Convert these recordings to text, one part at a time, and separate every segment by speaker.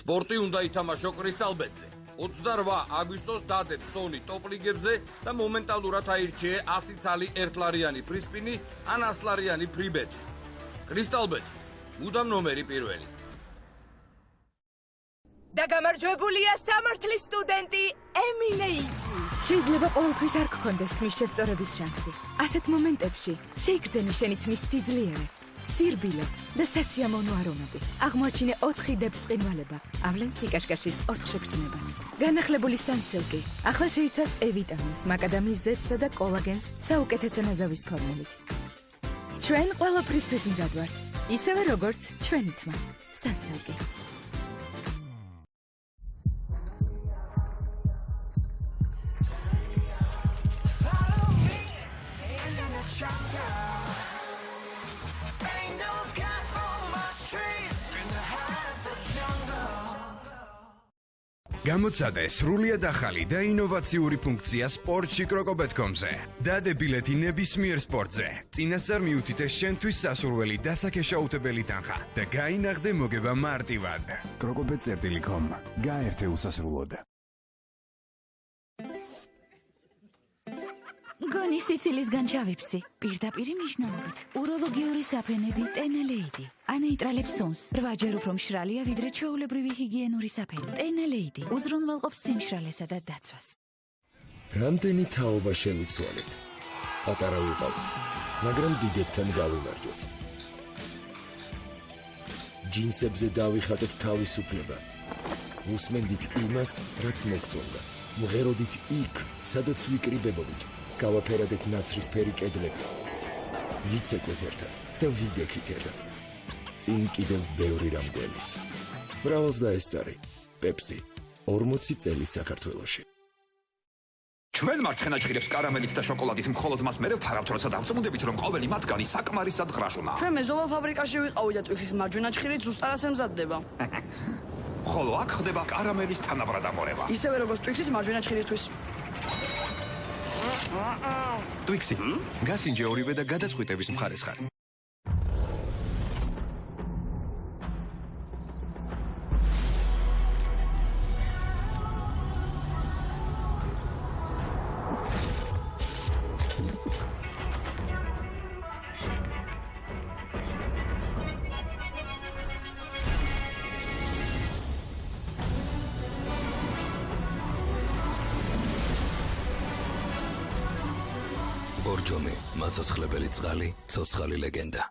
Speaker 1: სპორტი უნდა ითამაშო კრისტალბეტზე. 28 აგვისტოს დადებს სონი ტოპ-ლიგებზე და მომენტალურად აირჩიე 100 ცალი ერთლარიანი ფრისპინი ან 100 ლარიანი ფრიბეტი. კრისტალბეტი, მუდამ ნომერი პირველი.
Speaker 2: და გამარჯვებულია სამართლის სტუდენტი ემინეიჯი.
Speaker 3: შეიძლება ყოველთვის არ გქონდეს თმის შესწორების შანსი. ასეთ მომენტებში შეიგრძენი შენი თმის სიძლიერე, სირბილე და სასიამოვნო არომატი. აღმოაჩინე 4 დებწყინვალება, ავლენ სიკაშკაშის 4 შეგრძნებას. განახლებული სანსილკი ახლა შეიცავს E ვიტამინს, მაკადამის ზეთსა და კოლაგენს საუკეთესო ნაზავის ფორმულით. ჩვენ ყველაფრისთვის მზად ვართ, ისევე როგორც ჩვენი თმა. სანსილკი.
Speaker 4: გამოცადე სრულიად ახალი და ინოვაციური ფუნქცია სპორტში კროკობეტ.com-ზე. დადე ბილეთი ნებისმიერ სპორტზე. წინასწარ მიუთითე შენთვის სასურველი დასაკეშაუთებელი თანხა და გაინახდე მოგება მარტივად.
Speaker 5: კროკობეტ.com გაერთე უსასრულოდ.
Speaker 3: გონი სიცილისგან ჩავიფსი. პირდაპირი მნიშვნელობით. უროლოგიური საფენები ტენელეიდი. ანეიტრალებს სუნს. 8-ჯერ უფრო მშრალია ვიდრე ჩვეულებრივი ჰიგიენური საფენი. ტენელეიდი უზრუნველყოფს სიმშრალესა და დაცვას.
Speaker 6: რამდენი თაობა შევიცვალეთ. პატარა ვიყავით, მაგრამ დიდებთან გავიმარჯვეთ. ჯინსებზე დავიხატეთ თავისუფლება. უსმენდით იმას, რაც მოგწონდა. მღეროდით იქ, სადაც ვიკრიბებოდით. გავაფერადეთ ნაცრისფერი კედლები. ვიცეკვეთ ერთად და ვიდექით ერთად. წინ კიდევ ბევრი რამ გველის. მრავალს დაესწარი. პეპსი 40 წელი საქართველოში.
Speaker 7: ჩვენ მარცხენა ჭირებს კარამელით და შოკოლადით მხოლოდ მას მერე ვფარავთ, როცა დავწმუნდებით, რომ ყოველი მათგანი საკმარისად ღრაშუნა.
Speaker 8: ჩვენ მეზობელ ფაბრიკაში ვიყავით და ტვიხის მარჯვენა ჭირით ზუსტად ასე მზადდება.
Speaker 7: ხოლო აქ ხდება კარამელის თანაბრად ამორება.
Speaker 8: ისევე როგორც ტვიხის მარჯვენა ჭირისთვის.
Speaker 5: ტვიქსი, გასინჯე ორივე და გადაწყვეტების მხარეს ხარ.
Speaker 9: ბორჯომი, მაცოცხლებელი წყალი, ცოცხალი ლეგენდა.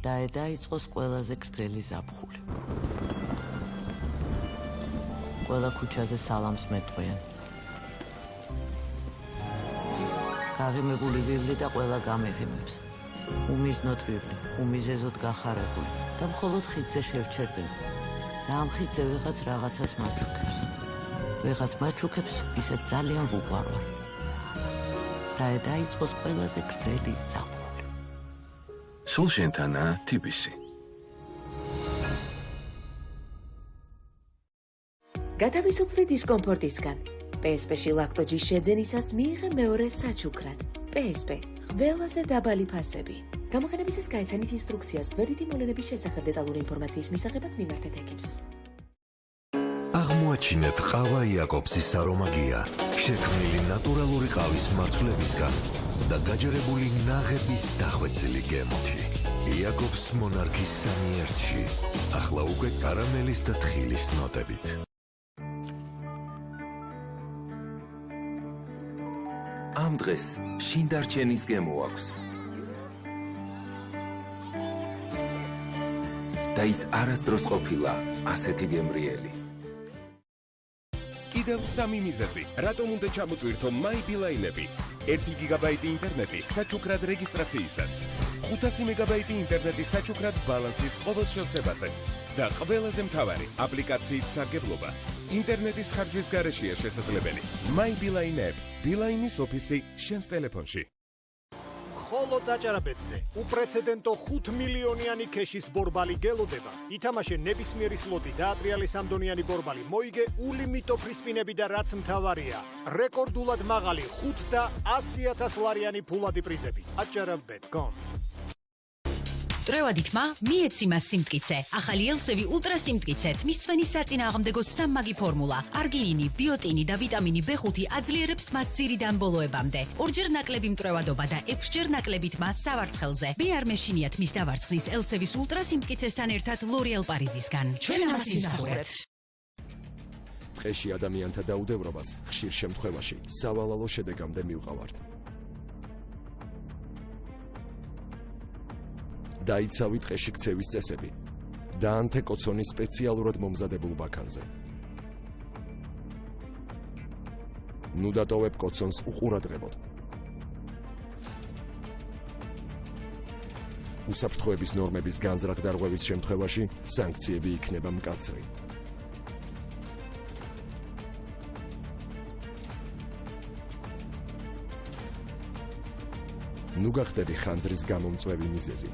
Speaker 10: დაიწყოს ყველაზე გრძელი ზაფხული. ყველა ქუჩაზე სალამს მეტყვიან. გაღიმებული ვივლი და ყველა გამეღიმებს. უმიზნოდ ვივლი, უმიზეზოდ გახარებული და მხოლოდ ხიდზე შევჩერდები. და ამ ხიდზე ვიღაც რაღაცას მაჩუქებს. ვიღაც მაჩუქებს, ისე ძალიან ვუყვარვარ. დაიწყოს ყველაზე გრძელი ზაფხული.
Speaker 9: სულ შენთანაა TBC.
Speaker 11: გათავისუფლდი დისკომფორტისგან. PSP-ში ლაქტოჯის შეძენისას მიიღე მეორე საჩუქრად. PSP ყველაზე დაბალი ფასები. გამოყენებისას გაეცანით ინსტრუქციას გვერდითი მოვლენების შესახებ დეტალური ინფორმაციის მისაღებად მიმართეთ ექიმს.
Speaker 12: აღმოაჩინეთ ყავა იაკობსის არომაგია, შექმნილი ნატურალური ყავის მაცვლებისგან და გაჯერებული ნაღების დახვეწილი გემოთი. იაკობს მონარქის სამი ერთში, ახლა უკვე კარამელის და თხილის ნოტებით.
Speaker 13: ამ დღეს შინდარჩენის გემო აქვს. და ის არასდროს ყოფილა ასეთი გემრიელი.
Speaker 14: კიდევ 3 მიზეზი. რატომ უნდა ჩამოწვირთო MyBeeline-ები? 1 გიგაბაიტი ინტერნეტი საჩუქრად რეგისტრაციისას. 500 მეგაბაიტი ინტერნეტი საჩუქრად ბალანსის ყოველ შევსებაზე. და ყველაზე მთავარი, აპლიკაციით სარგებლობა. ინტერნეტის ხარჯვის გარეშეა შესაძლებელი. MyBeeline App. Beeline-ის ოფისი შენს ტელეფონში.
Speaker 15: ხოლო დაჭარაბეთზე უპრეცედენტო 5 მილიონიანი ქეშის ბორბალი გელოდება. ითამაშე ნებისმიერი სლოტი და ატრიალის ამდონიანი ბორბალი მოიგე ულიმიტო ფრისპინები და რაც მთავარია, რეკორდულად მაღალი 5 და 100,000 ლარიანი ფულადი პრიზები. აჭარაბეთ.com
Speaker 16: მტრევადი თმა მიეცი მას სიმტკიცე. ახალი ელსევი ულტრა სიმტკიცე თმის ცვენის საწინააღმდეგო სამმაგი ფორმულა. არგინინი, ბიოტინი და ვიტამინი B5 აძლიერებს თმას ძირიდან ბოლოებამდე. 2-ჯერ ნაკლები მტრევადობა და 6-ჯერ ნაკლები თმა სავარცხელზე. მე არ მეშინია თმის დავარცხნის ელსევის ულტრა სიმტკიცესთან ერთად L'Oreal Paris-ისგან. ჩვენ ამას ვიმსახურებთ.
Speaker 6: ტყეში ადამიანთა დაუდევრობას ხშირ შემთხვევაში სავალალო შედეგამდე მივყავართ. დაიცავი ტყეში ქცევის წესები. დაანთე კოცონი სპეციალურად მომზადებულ ბაქანზე. ნუ დატოვებ კოცონს უყურადღებოდ. უსაფრთხოების ნორმების განზრახ-დარღვევის შემთხვევაში სანქციები იქნება მკაცრი. ნუ გახდები ხანძრის გამომწვევი მიზეზი.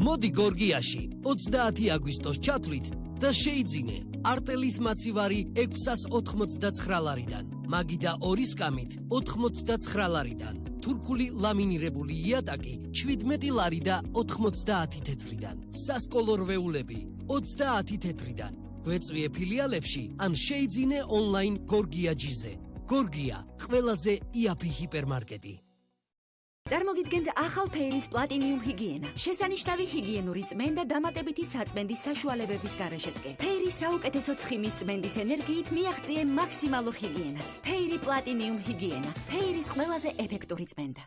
Speaker 17: მოდი გორგიაში 30 აგვისტოს ჩათვლით და შეიძინე არტელის მაცივარი 689 ლარიდან, მაგი და 2 სკამით 89 ლარიდან, თურქული ლამინირებული იატაკი 17 ლარი და 90 თეთრიდან, სასკოლო რვეულები 30 თეთრიდან. გვეწვიე ფილიალებში ან შეიძინე ონლაინ გორგია ჯიზე. გორგია, ყველაზე იაფი ჰიპერმარკეტი.
Speaker 18: წარმოგიდგენთ ახალ ფეირის პლატინიუმ ჰიგიენა. შესანიშნავი ჰიგიენური წმენდა დამატებითი საწმენდის საშუალებების გარეშეც კი. ფეირის საუკეთესო ცხიმის წმენდის ენერგიით მიაღწიე მაქსიმალურ ჰიგიენას. ფეირი პლატინიუმ ჰიგიენა. ფეირის ყველაზე ეფექტური წმენდა.